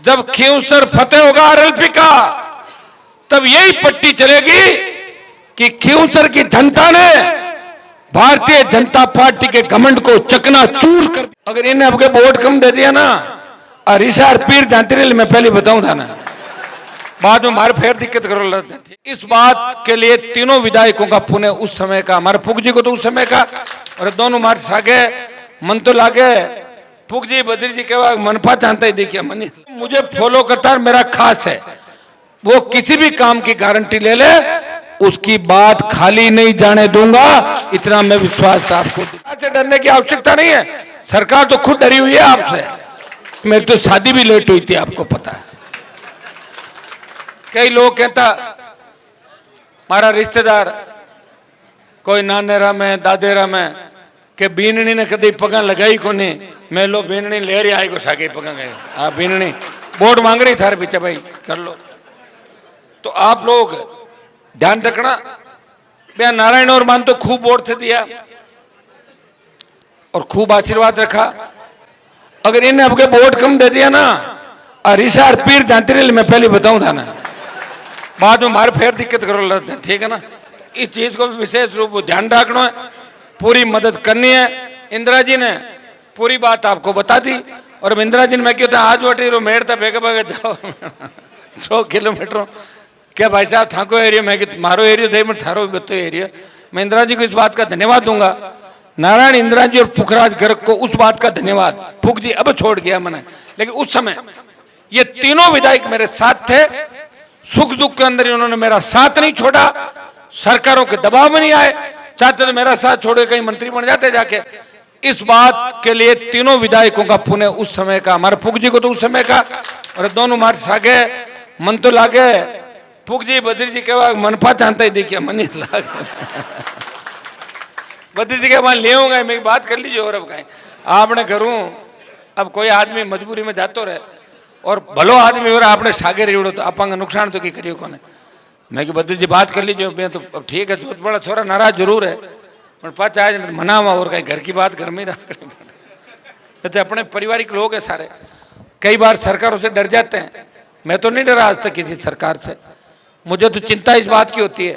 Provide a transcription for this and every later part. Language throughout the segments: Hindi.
जब खींवसर फतेह होगा आरएलपी का, तब यही पट्टी चलेगी कि खींवसर की जनता ने भारतीय जनता पार्टी के घमंड को चकनाचूर कर दिया। अगर इन्हें आपके वोट कम दे दिया ना, और रिसार पीर जानते रहे, मैं पहले बताऊं था ना, बाद में हमारे फिर दिक्कत करो लगता है। इस बात के लिए तीनों विधायकों का पुण्य उस समय का, हमारे पुग जी को तो उस समय का, और दोनों हमारे सागे मन तो लागे पुग जी बद्री जी के बाद मनपा जानता ही देखिए मनी मुझे फॉलो करता है, मेरा खास है। वो किसी भी काम की गारंटी ले ले, उसकी बात खाली नहीं जाने दूंगा, इतना मैं विश्वास आपको। से डरने की आवश्यकता नहीं है, सरकार तो खुद डरी हुई है आपसे। मेरी तो शादी भी लेट हुई थी, आपको पता है। कई लोग कहता हमारा रिश्तेदार कोई नानेरा में दादेरा में के बीननी ने कभी पगा लगाई को नहीं, मैं लो बीननी ले रही आई को सागे पगा गए। हाँ बीननी बोर्ड मांग रही थारे पीछे, भाई कर लो। तो आप लोग ध्यान रखना, भैया नारायण और मान तो खूब वोट से दिया और खूब आशीर्वाद रखा। अगर इन्हें आपके वोट कम दे दिया ना, और रिसार पीर जानते रहे, मैं पहले बताऊं था ना, बाद में हमारे फिर दिक्कत करो लगता है। ठीक है ना, इस चीज को विशेष रूप से ध्यान रखना है, पूरी मदद करनी है। इंदिरा जी ने पूरी बात आपको बता दी, और इंदिरा जी ने मैं कहता आज वटी रो मेड़ था बेगे बेगे जाओ 100 किलोमीटर क्या भाई साहब थाको एरिया, मैं मारो एरिया थे, मैं थारो बतो एरिया। मैं इंदिरा जी को इस बात का धन्यवाद दूंगा, नारायण इंदिरा जी और पुखराज गर्ग को उस बात का धन्यवाद। पुख जी अब छोड़ गया मैंने, लेकिन उस समय ये तीनों विधायक मेरे साथ थे, सुख दुख के अंदर इन्होंने मेरा साथ नहीं छोड़ा, सरकारों के दबाव में नहीं आए, चाहते तो मेरा साथ छोड़े कहीं मंत्री बन जाते जाके। इस बात के लिए तीनों विधायकों का पुण्य उस समय का, हमारे पुग जी को तो उस समय का, और दोनों हमारे सागे मन तो लागे पुग जी बद्री जी के बाद मनपा जानता ही देखिए मनी लागे बद्री जी के बाद ले होंगे, मैं बात कर लीजिए। और अब कहें आपने करूं, अब कोई आदमी मजबूरी में जातो रहे और भलो आदमी हो रहा आपने सागे रेवड़ो तो आप नुकसान तो की करियो कोने। मैं कि बद्री जी बात कर लीजिए, मैं तो अब ठीक है, बहुत बड़ा छोरा नाराज जरूर है, पर पाँच आज मनावा और कहीं घर की बात घर में रहा। अपने पारिवारिक लोग हैं सारे, कई बार सरकारों से डर जाते हैं। मैं तो नहीं डरा आज तक किसी सरकार से, मुझे तो चिंता इस बात की होती है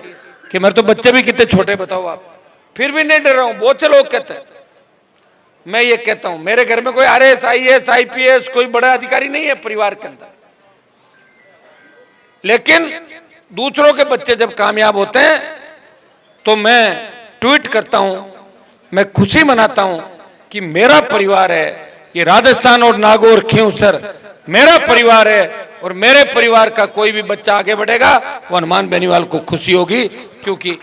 कि मेरे तो बच्चे भी कितने छोटे बताओ आप, फिर भी नहीं डर रहा हूं। बहुत से लोग कहते हैं, मैं ये कहता हूं मेरे घर में कोई आरएस आईएएस आईपीएस कोई बड़ा अधिकारी नहीं है परिवार के अंदर, लेकिन दूसरों के बच्चे जब कामयाब होते हैं तो मैं ट्वीट करता हूं, मैं खुशी मनाता हूं कि मेरा परिवार है ये, राजस्थान और नागौर खींवसर मेरा परिवार है, और मेरे परिवार का कोई भी बच्चा आगे बढ़ेगा वो हनुमान बेनीवाल को खुशी होगी। क्योंकि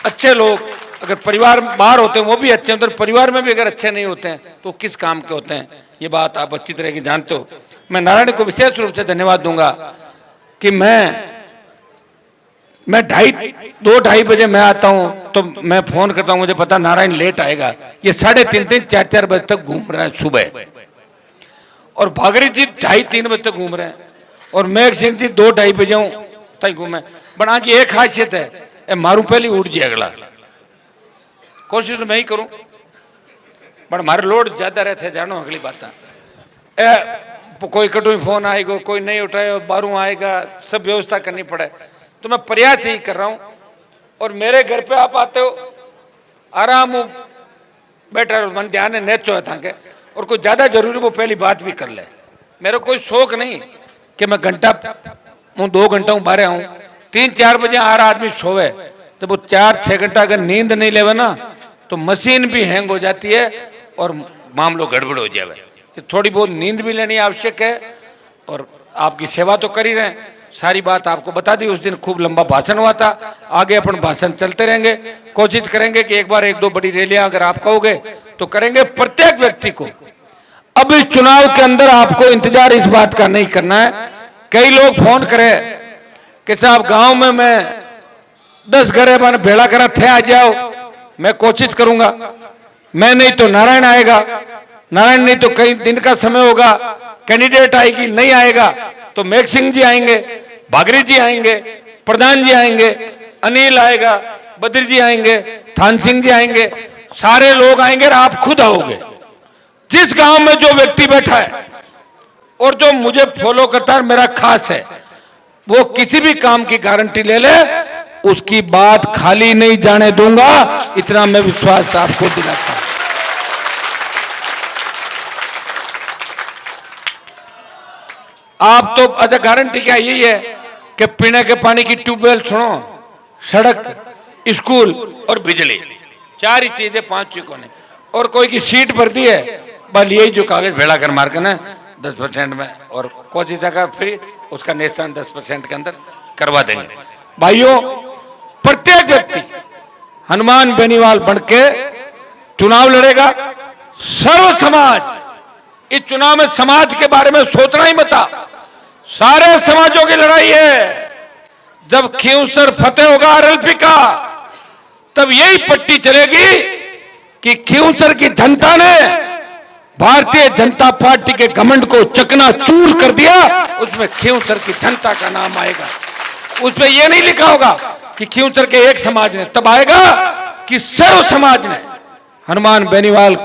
अच्छे लोग अगर परिवार बाहर होते हैं वो भी अच्छे, उधर परिवार में भी अगर अच्छे नहीं होते हैं तो किस काम के होते हैं, ये बात आप अच्छी तरह की जानते हो। मैं नारायण को विशेष रूप से धन्यवाद दूंगा कि मैं 2-2:30 बजे मैं आता हूं तो मैं फोन करता हूं, मुझे पता नारायण लेट आएगा, ये 3:30 4-4 बजे तक घूम रहा है सुबह, और भागरी जी 2:30-3 बजे तक घूम रहे हैं, और मेघ सिंह जी 2-2:30 बजे तक घूमे। बना की एक खासियत है, मारू पहले उठ जाए अगला, कोशिश तो मैं ही करूं, पर हमारे लोड ज्यादा रहते जानो अगली बात। कोई कटू फोन आएगा, कोई नहीं उठाए, बारू आएगा, सब व्यवस्था करनी पड़े, तो मैं प्रयास यही कर रहा हूं। और मेरे घर पे आप आते हो आराम बैठा रहो, मन ध्यान है नेचो है थाके, और कोई ज्यादा जरूरी वो पहली बात भी कर ले। मेरा कोई शौक नहीं कि मैं घंटा 2 घंटा हूँ बाहर आऊँ, 3-4 बजे आ रहा आदमी सोवे तो वो 4-6 घंटा अगर नींद नहीं लेवे ना तो मशीन भी हैंग हो जाती है और मामलो गड़बड़ हो जाए। तो थोड़ी बहुत नींद भी लेनी आवश्यक है, और आपकी सेवा तो कर ही रहे हैं। सारी बात आपको बता दी, उस दिन खूब लंबा भाषण हुआ था, आगे अपन भाषण चलते रहेंगे, कोशिश करेंगे कि एक बार 1-2 बड़ी रैलियां अगर आप कहोगे तो करेंगे प्रत्येक व्यक्ति को। अभी चुनाव के अंदर आपको इंतजार इस बात का नहीं करना है। कई लोग फोन करे कि साहब गांव में मैं 10 घरे बन भेड़ा करा थे, आ जाओ, मैं कोशिश करूंगा। मैं नहीं तो नारायण आएगा, नारायण नहीं तो कई दिन का समय होगा, कैंडिडेट आएगी, नहीं आएगा तो मेघ सिंह जी आएंगे, भागरी जी आएंगे, प्रधान जी आएंगे, अनिल आएगा, बद्री जी आएंगे, थान सिंह जी आएंगे, सारे लोग आएंगे और आप खुद आओगे। जिस गांव में जो व्यक्ति बैठा है और जो मुझे फॉलो करता है मेरा खास है, वो किसी भी काम की गारंटी ले ले, उसकी बात खाली नहीं जाने दूंगा, इतना मैं विश्वास आपको दिलाता हूं। आप तो अच्छा गारंटी क्या यही है कि पीने के पानी की ट्यूबवेल सुनो, सड़क, स्कूल और बिजली, 4 ही चीजें 5 चीजों ने, और कोई की सीट भर दी है, बस यही जो कागज भेड़ा कर मार के ना 10% में, और कोई जगह फ्री, उसका निशान 10% के अंदर करवा देंगे। भाइयों, प्रत्येक व्यक्ति हनुमान बेनीवाल बनके चुनाव लड़ेगा। सर्व समाज इस चुनाव में समाज के बारे में सोचना ही मत, सारे समाजों की लड़ाई है। जब खींवसर फतेह होगा आरएलपी का, तब यही पट्टी चलेगी कि खींवसर की जनता ने भारतीय जनता पार्टी के घमंड को चकनाचूर कर दिया, उसमें खींवसर की जनता का नाम आएगा। उसमें यह नहीं लिखा होगा कि खींवसर के एक समाज ने, तब आएगा कि सर्व समाज ने। हनुमान बेनीवाल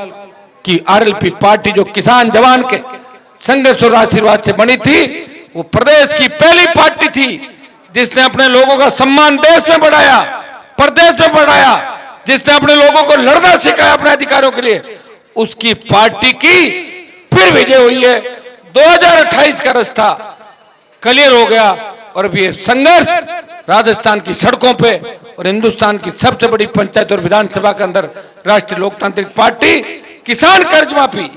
की आरएलपी पार्टी जो किसान जवान के संघर्ष और आशीर्वाद से बनी थी, वो प्रदेश की पहली पार्टी थी जिसने अपने लोगों का सम्मान देश में बढ़ाया, प्रदेश में बढ़ाया, जिसने अपने लोगों को लड़ना सिखाया अपने अधिकारों के लिए। उसकी पार्टी की फिर विजय हुई है। 2028 का रास्ता क्लियर हो गया, और अभी संघर्ष राजस्थान की सड़कों पे और हिंदुस्तान की सबसे बड़ी पंचायत और विधानसभा के अंदर राष्ट्रीय लोकतांत्रिक पार्टी किसान कर्ज माफी,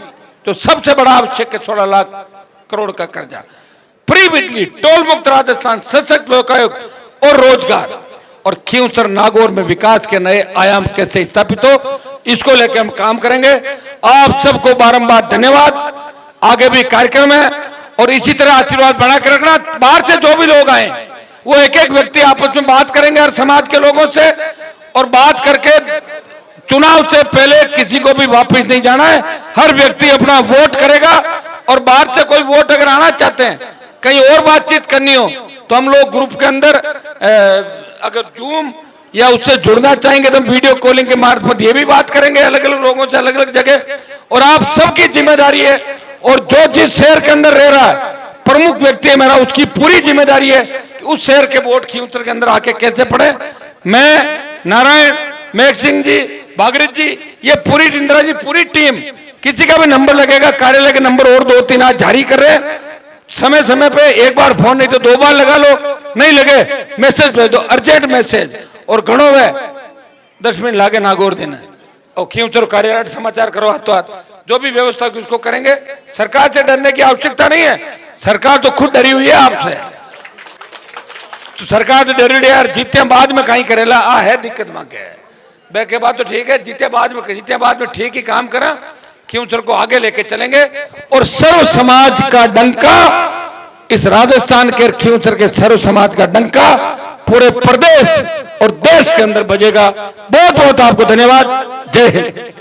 तो सबसे बड़ा आवश्यक है 16 लाख करोड़ का कर्जा, फ्री बिजली, टोल मुक्त राजस्थान, सशक्त लोकायुक्त और रोजगार, और खींवसर नागौर में विकास के नए आयाम कैसे स्थापित हो, इसको लेकर हम काम करेंगे। आप सबको बारंबार धन्यवाद। आगे भी कार्यक्रम है और इसी तरह आशीर्वाद बनाकर रखना। बाहर से जो भी लोग आए वो एक एक व्यक्ति आपस में बात करेंगे हर समाज के लोगों से, और बात करके चुनाव से पहले किसी को भी वापस नहीं जाना है। हर व्यक्ति अपना वोट करेगा, और बाहर से कोई वोट अगर आना चाहते हैं, कहीं और बातचीत करनी हो, तो हम लोग ग्रुप के अंदर अगर जूम या उससे जुड़ना चाहेंगे तो वीडियो कॉलिंग के मार्फत ये भी बात करेंगे अलग अलग लोगों से अलग अलग जगह। और आप सबकी जिम्मेदारी है, और जो जिस शहर के अंदर रह रहा है, प्रमुख व्यक्ति है मेरा, उसकी पूरी जिम्मेदारी है कि उस शहर के वोट खींवसर के अंदर आके कैसे पड़े। मैं, नारायण, मेघ सिंह जी, भागीरथ जी, ये पूरी इंदिरा जी, पूरी टीम, किसी का भी नंबर लगेगा, कार्यालय के नंबर और 2-3 आज जारी कर रहे हैं। समय समय पे एक बार फोन नहीं तो 2 बार लगा लो, नहीं लगे मैसेज भेज दो, अर्जेंट मैसेज, और घणो वे 10 मिनट लागे नागौर देना, और खींवसर कार्यालय समाचार करो हाथों हाथ, जो भी व्यवस्था की उसको करेंगे। सरकार से डरने की आवश्यकता नहीं है, सरकार तो खुद डरी हुई है आपसे। तो सरकार तो डरी रही यार, जीते बाद में कहीं करेला, आ है दिक्कत वहां के बे के बाद तो ठीक है, जीते बाद में ठीक ही काम करा, खींवसर को आगे लेके चलेंगे। और सर्व समाज का डंका, इस राजस्थान के खींवसर के सर्व समाज का डंका पूरे प्रदेश और देश के अंदर बजेगा। बहुत बहुत आपको धन्यवाद। जय हिंद।